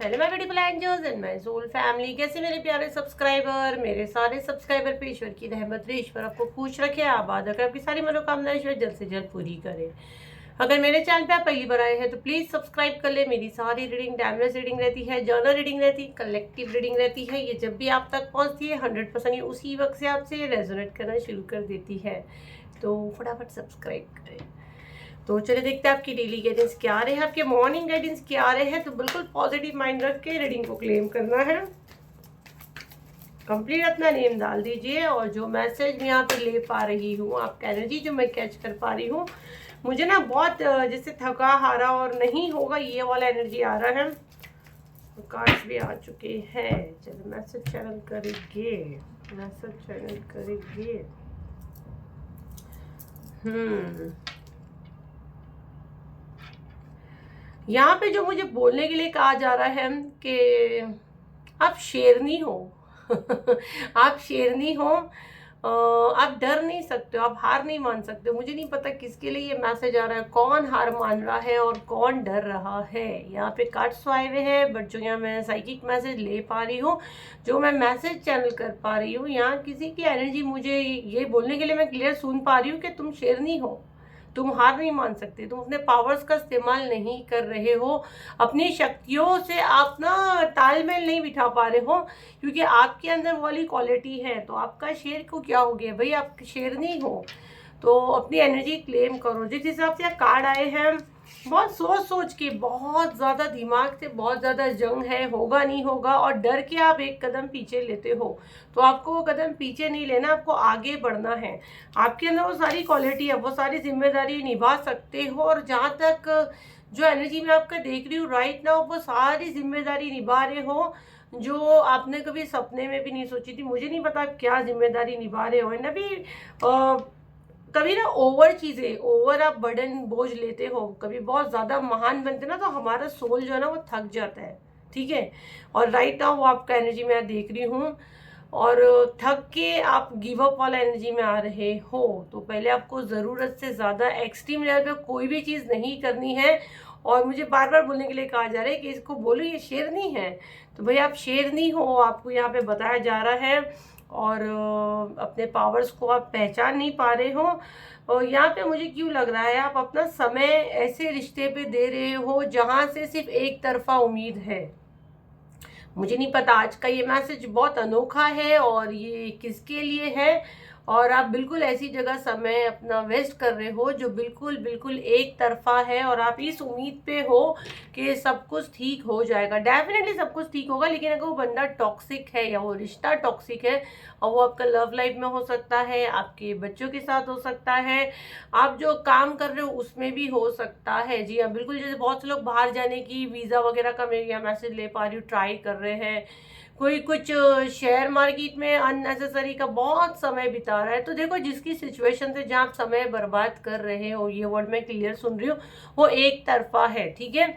Hello my beautiful angels and my soul family. कैसे मेरे प्यारे सब्सक्राइबर, मेरे सारे सब्सक्राइबर पे ईश्वर की रहमत रहे, ईश्वर आपको खुश रखे, आबाद रखे, आपकी सारी मनोकामनाएं ईश्वर जल्द से जल्द पूरी करे। अगर मेरे चैनल पे आप पहली बार आए हैं तो प्लीज़ सब्सक्राइब कर ले। मेरी सारी रीडिंग टाइमलेस रीडिंग रहती है, जर्नल रीडिंग रहती है, कलेक्टिव रीडिंग रहती है। ये जब भी आप तक पहुंचती है 100% ये उसी वक्त से आपसे रेजोनेट करना शुरू कर देती है, तो फटाफट सब्सक्राइब करें। तो चलिए देखते हैं आपकी डेली गाइडेंस क्या आ रहे हैं, आपके मॉर्निंग गाइडेंस क्या आ रहे हैं। तो बिल्कुल पॉजिटिव माइंड रख के रीडिंग को क्लेम करना है। कंप्लीट अपना नेम डाल दीजिए और जो मैसेज मैं यहाँ पे ले पा रही हूँ, आपका एनर्जी जो मैं कैच कर पा रही हूँ, मुझे ना बहुत जैसे थका हारा और नहीं होगा ये वाला एनर्जी आ रहा है। कार्ड्स भी आ चुके हैं। चलो मैसेज चैनल करेंगे, मैसेज चैनल करेंगे। यहाँ पे जो मुझे बोलने के लिए कहा जा रहा है कि आप शेरनी हो आप शेरनी हो, आप डर नहीं सकते हो, आप हार नहीं मान सकते हो। मुझे नहीं पता किसके लिए ये मैसेज आ रहा है, कौन हार मान रहा है और कौन डर रहा है। यहाँ पे कार्ड्स आए हुए हैं, बट जो यहाँ मैं साइकिक मैसेज ले पा रही हूँ, जो मैं मैसेज चैनल कर पा रही हूँ, यहाँ किसी की एनर्जी मुझे ये बोलने के लिए मैं क्लियर सुन पा रही हूँ कि तुम शेरनी हो, तुम हार नहीं मान सकते, तुम अपने पावर्स का इस्तेमाल नहीं कर रहे हो, अपनी शक्तियों से आप ना तालमेल नहीं बिठा पा रहे हो, क्योंकि आपके अंदर वाली क्वालिटी है। तो आपका शेर को क्या हो गया भाई, आप शेर नहीं हो। तो अपनी एनर्जी क्लेम करो। जिस हिसाब से कार्ड आए हैं, बहुत सोच सोच के, बहुत ज़्यादा दिमाग से, बहुत ज़्यादा जंग है, होगा नहीं होगा, और डर के आप एक कदम पीछे लेते हो। तो आपको वो कदम पीछे नहीं लेना, आपको आगे बढ़ना है। आपके अंदर वो सारी क्वालिटी है, वो सारी जिम्मेदारी निभा सकते हो। और जहाँ तक जो एनर्जी मैं आपका देख रही हूँ राइट नाउ, वो सारी जिम्मेदारी निभा रहे हो जो आपने कभी सपने में भी नहीं सोची थी। मुझे नहीं पता क्या जिम्मेदारी निभा रहे हो ना भी। कभी ना ओवर चीज़ें, ओवर आप बर्डन बोझ लेते हो, कभी बहुत ज़्यादा महान बनते ना, तो हमारा सोल जो है ना वो थक जाता है, ठीक है। और राइट नाउ वो आपका एनर्जी मैं देख रही हूँ, और थक के आप गिव अप वाला एनर्जी में आ रहे हो। तो पहले आपको ज़रूरत से ज़्यादा एक्सट्रीम लेवल पे कोई भी चीज़ नहीं करनी है। और मुझे बार बार बोलने के लिए कहा जा रहा है कि इसको बोलो ये शेरनी है। तो भाई आप शेरनी हो, आपको यहाँ पे बताया जा रहा है। और अपने पावर्स को आप पहचान नहीं पा रहे हो। और यहाँ पे मुझे क्यों लग रहा है, आप अपना समय ऐसे रिश्ते पे दे रहे हो जहाँ से सिर्फ एक तरफा उम्मीद है। मुझे नहीं पता, आज का ये मैसेज बहुत अनोखा है और ये किसके लिए है। और आप बिल्कुल ऐसी जगह समय अपना वेस्ट कर रहे हो जो बिल्कुल बिल्कुल एक तरफा है, और आप इस उम्मीद पे हो कि सब कुछ ठीक हो जाएगा। डेफिनेटली सब कुछ ठीक होगा, लेकिन अगर वो बंदा टॉक्सिक है या वो रिश्ता टॉक्सिक है, और वो आपका लव लाइफ में हो सकता है, आपके बच्चों के साथ हो सकता है, आप जो काम कर रहे हो उसमें भी हो सकता है। जी हाँ, बिल्कुल। जैसे बहुत से लोग बाहर जाने की वीज़ा वगैरह का मैं यहाँ मैसेज ले पा रही हूँ, ट्राई कर रहे हैं। कोई कुछ शेयर मार्केट में अननेसेसरी का बहुत समय बिता रहा है। तो देखो, जिसकी सिचुएशन से जहाँ आप समय बर्बाद कर रहे हो, ये वर्ड मैं क्लियर सुन रही हूँ, वो एक तरफा है, ठीक है।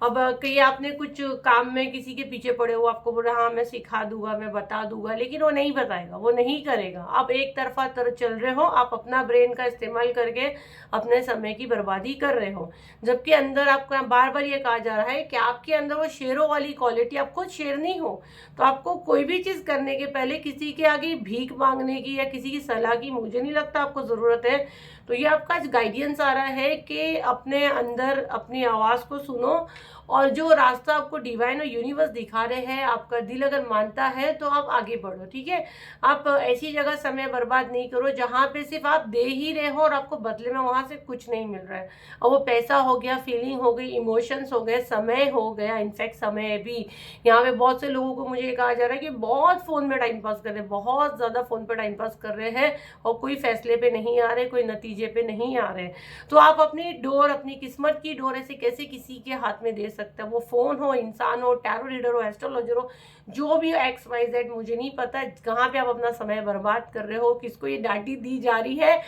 अब कहीं आपने कुछ काम में किसी के पीछे पड़े हो, आपको बोल रहा हाँ मैं सिखा दूंगा, मैं बता दूंगा, लेकिन वो नहीं बताएगा, वो नहीं करेगा। आप एक तरफा चल रहे हो, आप अपना ब्रेन का इस्तेमाल करके अपने समय की बर्बादी कर रहे हो। जबकि अंदर आपको बार बार ये कहा जा रहा है कि आपके अंदर वो शेरों वाली क्वालिटी, आप खुद शेर नहीं हो। तो आपको कोई भी चीज़ करने के पहले किसी के आगे भीख मांगने की या किसी की सलाह की मुझे नहीं लगता आपको ज़रूरत है। तो ये आपका गाइडेंस आ रहा है कि अपने अंदर अपनी आवाज़ को सुनो, और जो रास्ता आपको डिवाइन और यूनिवर्स दिखा रहे हैं, आपका दिल अगर मानता है तो आप आगे बढ़ो, ठीक है। आप ऐसी जगह समय बर्बाद नहीं करो जहाँ पे सिर्फ आप दे ही रहे हो और आपको बदले में वहाँ से कुछ नहीं मिल रहा है। और वो पैसा हो गया, फीलिंग हो गई, इमोशंस हो गए, समय हो गया, इनफैक्ट समय भी। यहाँ पे बहुत से लोगों को मुझे कहा जा रहा है कि बहुत फ़ोन में टाइम पास कर रहे हैं, बहुत ज़्यादा फ़ोन पे टाइम पास कर रहे हैं, और कोई फैसले पे नहीं आ रहे, कोई नतीजे पे नहीं आ रहे। तो आप अपनी डोर, अपनी किस्मत की डोर ऐसे कैसे किसी के हाथ में दे सकते हैं? वो फ़ोन हो, इंसान हो, टैरो रीडर हो, एस्ट्रोलॉजर हो, जो भी हो, XYZ, मुझे नहीं पता कहाँ पे आप अपना समय बर्बाद कर रहे हो, किसको ये डांटी दी जा रही है।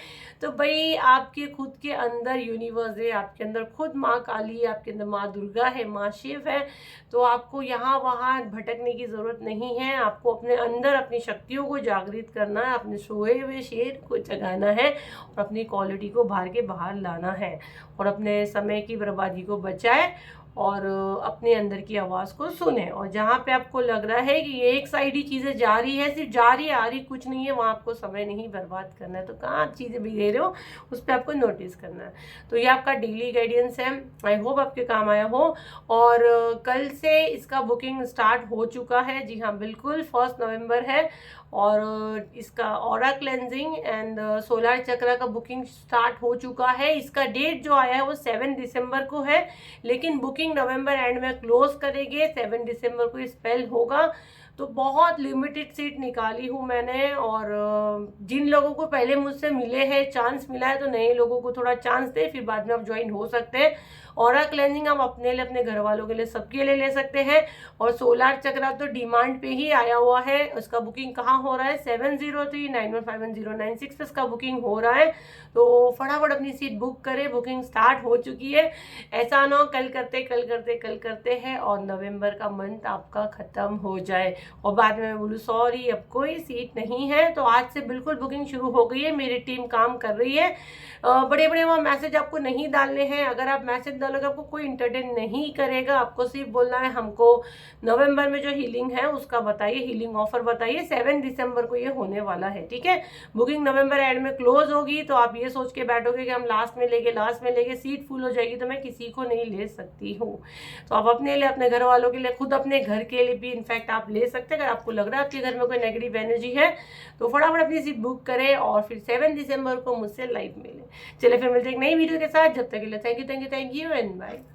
तो भाई आपके खुद के अंदर यूनिवर्स है, आपके अंदर खुद माँ काली है, आपके अंदर माँ दुर्गा है, माँ शिव है। तो आपको यहाँ वहाँ भटकने की ज़रूरत नहीं है। आपको अपने अंदर अपनी शक्तियों को जागृत करना है, अपने सोए हुए शेर को जगाना है, और अपनी क्वालिटी को बाहर के बाहर लाना है, और अपने समय की बर्बादी को बचाए और अपने अंदर की आवाज़ को सुने। और जहाँ पे आपको लग रहा है कि ये एक साइड ही चीज़ें जा रही है, सिर्फ जा रही आ रही कुछ नहीं है, वहाँ आपको समय नहीं बर्बाद करना है। तो कहाँ आप चीज़ें बिगड़े रहे हो उस पर आपको नोटिस करना है। तो ये आपका डेली गाइडेंस है, आई होप आपके काम आया हो। और कल से इसका बुकिंग स्टार्ट हो चुका है, जी हाँ बिल्कुल 1 नवंबर है। और इसका ऑरा क्लेंजिंग एंड सोलर चक्रा का बुकिंग स्टार्ट हो चुका है। इसका डेट जो आया है वो 7 दिसंबर को है, लेकिन बुकिंग नवंबर एंड में क्लोज करेंगे, 7 दिसंबर को स्पेल होगा। तो बहुत लिमिटेड सीट निकाली हूँ मैंने। और जिन लोगों को पहले मुझसे मिले हैं, चांस मिला है, तो नए लोगों को थोड़ा चांस दे, फिर बाद में आप ज्वाइन हो सकते हैं। ऑरा क्लेंजिंग आप अपने लिए, अपने घर वालों के लिए, सबके लिए ले सकते हैं। और सोलार चक्रा तो डिमांड पे ही आया हुआ है। उसका बुकिंग कहाँ हो रहा है, 7039151096 पे इसका बुकिंग हो रहा है। तो फटाफट अपनी सीट बुक करें, बुकिंग स्टार्ट हो चुकी है। ऐसा ना हो कल करते हैं और नवंबर का मंथ आपका ख़त्म हो जाए और बाद में मैं बोलूँ सॉरी अब कोई सीट नहीं है। तो आज से बिल्कुल बुकिंग शुरू हो गई है, मेरी टीम काम कर रही है। बड़े बड़े वहाँ मैसेज आपको नहीं डालने हैं। अगर आप मैसेज डालोगे आपको कोई इंटरटेन नहीं करेगा, आपको सिर्फ बोलना है हमको नवंबर में जो हीलिंग है उसका बताइए, हीलिंग ऑफर बताइए। 7 दिसंबर को ये होने वाला है, ठीक है। बुकिंग नवंबर एंड में क्लोज होगी। तो आप ये सोच के बैठोगे कि हम लास्ट में लेंगे, सीट फुल हो जाएगी तो मैं किसी को नहीं ले सकती हूँ। तो आप अपने लिए, अपने घर वालों के लिए, खुद अपने घर के लिए भी इनफैक्ट आप ले सकते हैं। अगर आपको लग रहा है आपके घर में कोई नेगेटिव एनर्जी है तो फटाफट अपनी सीट बुक करें और फिर 7 दिसंबर को मुझसे लाइव मिले। चलिए फिर मिलते हैं एक नई वीडियो के साथ। जब तक के लिए थैंक यू एंड बाय।